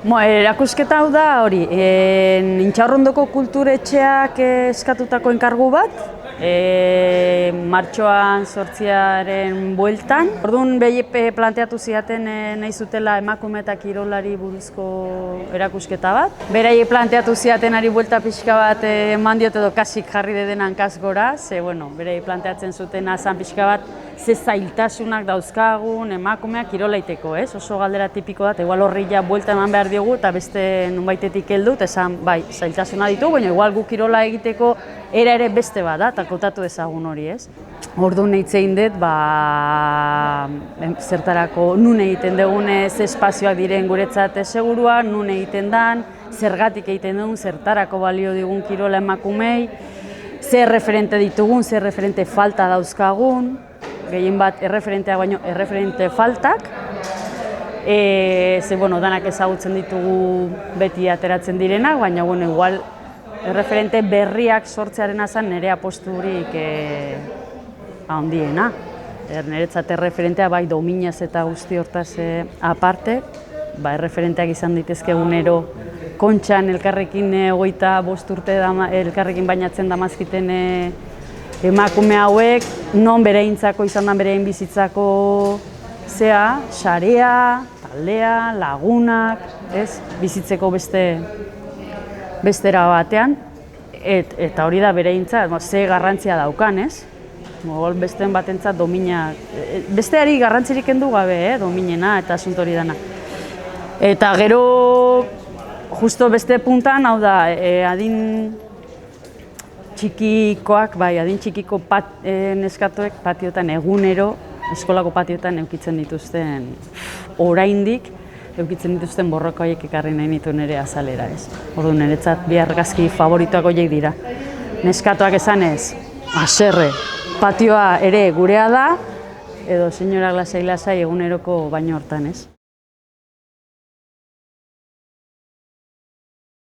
Erakusketa hau da hori, Intxaurrondoko kulturetxeak eskatutako enkargu bat, martxoan 8. bueltan. Orduan behi planteatu ziaten nahi zutela emakume eta kirolari buruzko erakusketa bat. Beraiek planteatu ziatenari buelta pixka bat eman diot edo kasik jarri deden hankaz gora, ze beraiek planteatzen zuten zan pixka bat ze zailtasunak dauzkagun emakumeak kirola iteko, oso galdera tipiko da, igual horri ja buelta eman behar diogu eta beste nunbaitetik heldu, eta esan bai, zailtasuna ditu, baina igual gu kirola egiteko era ere beste bat da, eta kontatu ezagun hori, Orduan hitzein dut, zertarako nun egiten dugune, ze espazioak diren guretzat segurua, nun egiten dan, zergatik egiten dugun, zertarako balio digun kirola emakumei, ze referente ditugun, ze referente falta dauzkagun, gehien bat erreferenteak baino erreferente faltak, danak ezagutzen ditugu beti ateratzen direnak, baina igual erreferente berriak sortzearena zen nire aposturik handiena. Niretzat erreferentea bai dominaz eta guzti hortaz aparte, erreferenteak izan ditezke egunero kontxan elkarrekin 25 urte elkarrekin bainatzen damazkiten emakume hauek, non bereintzako izan da berein bizitzako sarea, taldea, lagunak, bizitzeko bestera batean, eta hori da bereintza, ze garrantzia daukan, besteen batentzat domina, besteari garrantzirik kendu gabe, dominena eta asunt hori dana. Eta gero, justo beste puntan, hau da, adin txikikoak, adin txikiko neskatoek patiotan egunero, eskolako patiotan eukitzen dituzten oraindik, eukitzen dituzten borroka horiek ekarri nahi nitu nire azalera, Orduan niretzat bi argazki favoritoak horiek dira. Neskatoak esanez, haserre, patioa ere gurea da, edo señora lasai-lasai eguneroko baino hortan,